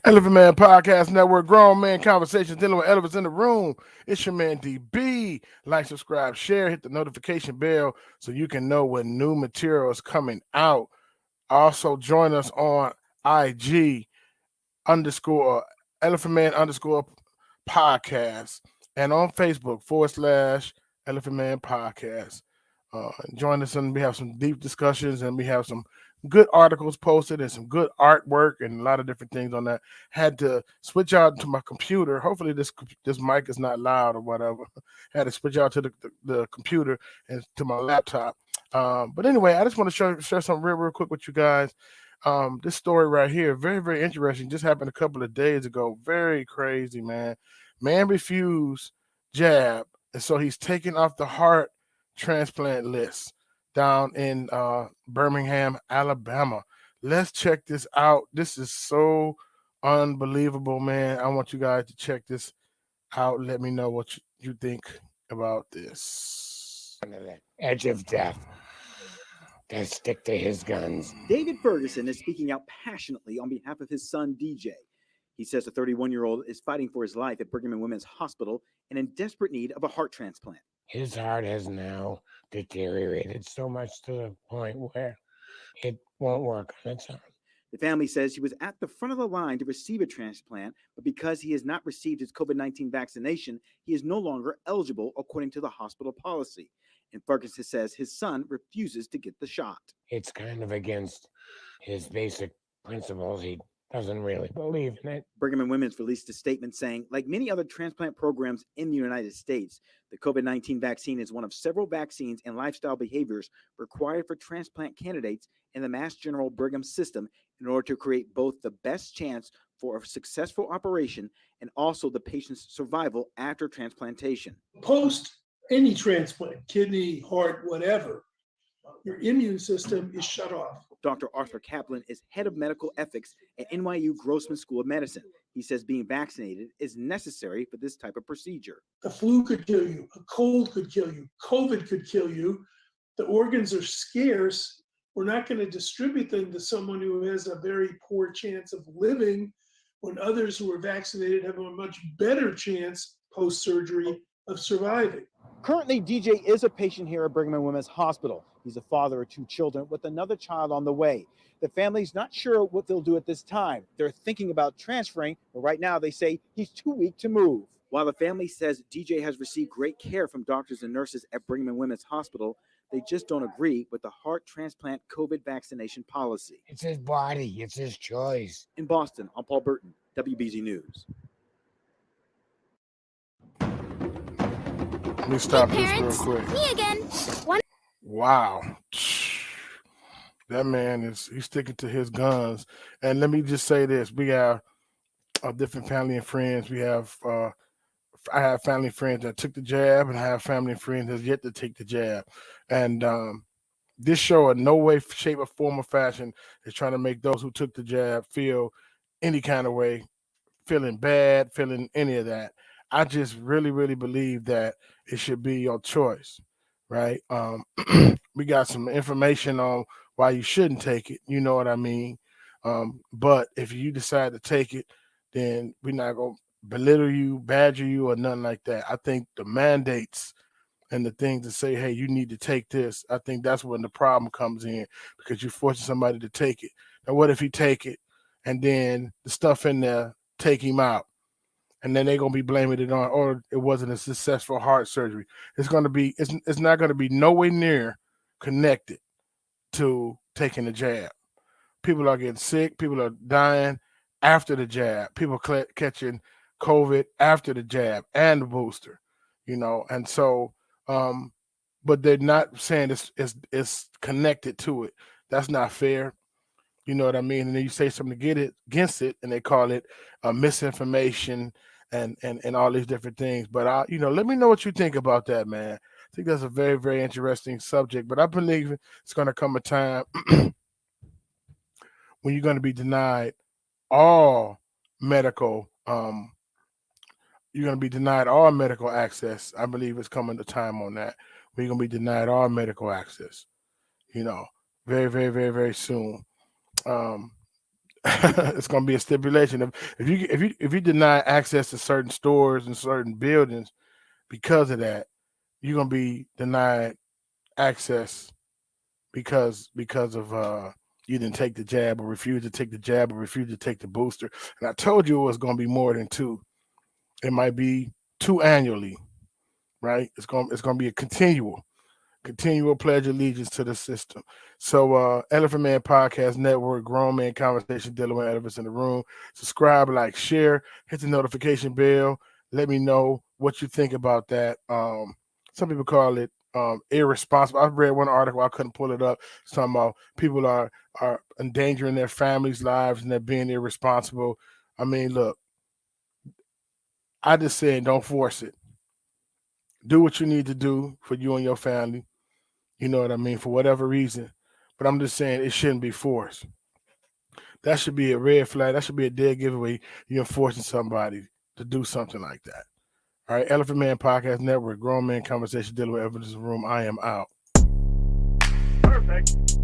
Elephant Man Podcast Network, grown man conversations dealing with elephants in the room. It's your man DB. Like, subscribe, share, hit the notification bell so you can know when new material is coming out. Also, join us on IG underscore Elephant Man underscore podcast and on Facebook /Elephant Man Podcast. Join us and we have some deep discussions and we have some good articles posted and some good artwork and a lot of different things on that. Had to switch out to my computer. Hopefully this mic is not loud or whatever. Had to switch out to the computer and to my laptop. But anyway, I just want to share something real quick with you guys. This story right here, very, very interesting. Just happened a couple of days ago. Very crazy, man. Man refused jab, and so he's taken off the heart transplant list down in Birmingham, Alabama. Let's check this out. This is so unbelievable, man. I want you guys to check this out. Let me know what you think about this. On the edge of death. To stick to his guns. David Ferguson is speaking out passionately on behalf of his son, DJ. He says the 31-year-old is fighting for his life at Brigham and Women's Hospital and in desperate need of a heart transplant. His heart has now deteriorated so much to the point where it won't work on its own. The family says he was at the front of the line to receive a transplant, but because he has not received his COVID-19 vaccination, he is no longer eligible according to the hospital policy. And Ferguson says his son refuses to get the shot. It's kind of against his basic principles. He doesn't really believe in it. Brigham and Women's released a statement saying, like many other transplant programs in the United States, the COVID-19 vaccine is one of several vaccines and lifestyle behaviors required for transplant candidates in the Mass General Brigham system in order to create both the best chance for a successful operation and also the patient's survival after transplantation. Post any transplant, kidney, heart, whatever, your immune system is shut off. Dr. Arthur Kaplan is head of medical ethics at NYU Grossman School of Medicine. He says being vaccinated is necessary for this type of procedure. The flu could kill you, a cold could kill you, COVID could kill you. The organs are scarce. We're not going to distribute them to someone who has a very poor chance of living when others who are vaccinated have a much better chance post-surgery of surviving. Currently, DJ is a patient here at Brigham and Women's Hospital. He's a father of 2 children with another child on the way. The family's not sure what they'll do at this time. They're thinking about transferring, but right now they say he's too weak to move. While the family says DJ has received great care from doctors and nurses at Brigham and Women's Hospital, they just don't agree with the heart transplant COVID vaccination policy. It's his body. It's his choice. In Boston, I'm Paul Burton, WBZ News. Let me stop this real quick. Me again. Wow. That man he's sticking to his guns. And let me just say this. We have different family and friends. We have I have family and friends that took the jab, and I have family and friends that's yet to take the jab. And this show in no way, shape, or form or fashion is trying to make those who took the jab feel any kind of way, feeling bad, feeling any of that. I just really, really believe that it should be your choice, right? We got some information on why you shouldn't take it. You know what I mean? But if you decide to take it, then we're not going to belittle you, badger you, or nothing like that. I think the mandates and the things to say, hey, you need to take this, I think that's when the problem comes in, because you're forcing somebody to take it. Now, what if he take it and then the stuff in there take him out? And then they're gonna be blaming it on, or it wasn't a successful heart surgery. It's not gonna be nowhere near connected to taking the jab. People are getting sick. People are dying after the jab. People catching COVID after the jab and the booster. And so, but they're not saying it's connected to it. That's not fair. You know what I mean? And then you say something to get it against it, and they call it misinformation and all these different things. But let me know what you think about that, man. I think that's a very, very interesting subject. But I believe it's going to come a time when you're going to be denied all medical. You're going to be denied all medical access. I believe it's coming a time on that. We're going to be denied all medical access. Very, very, very, very soon. It's going to be a stipulation. If you deny access to certain stores and certain buildings because of that, you're going to be denied access because of you didn't take the jab or refuse to take the jab or refuse to take the booster. And I told you it was going to be more than two. It might be two annually, right? It's going to be a continual pledge allegiance to the system. So, Elephant Man Podcast Network, Grown Man Conversation, dealing with elephants in the room. Subscribe, like, share, hit the notification bell. Let me know what you think about that. Some people call it irresponsible. I read one article, I couldn't pull it up. Talking about people are endangering their families' lives and they're being irresponsible. I mean, look, I just saying, don't force it. Do what you need to do for you and your family. You know what I mean? For whatever reason. But I'm just saying it shouldn't be forced. That should be a red flag. That should be a dead giveaway. You're forcing somebody to do something like that. All right. Elephant Man Podcast Network, Grown Man Conversation, dealing with evidence in the room. I am out. Perfect.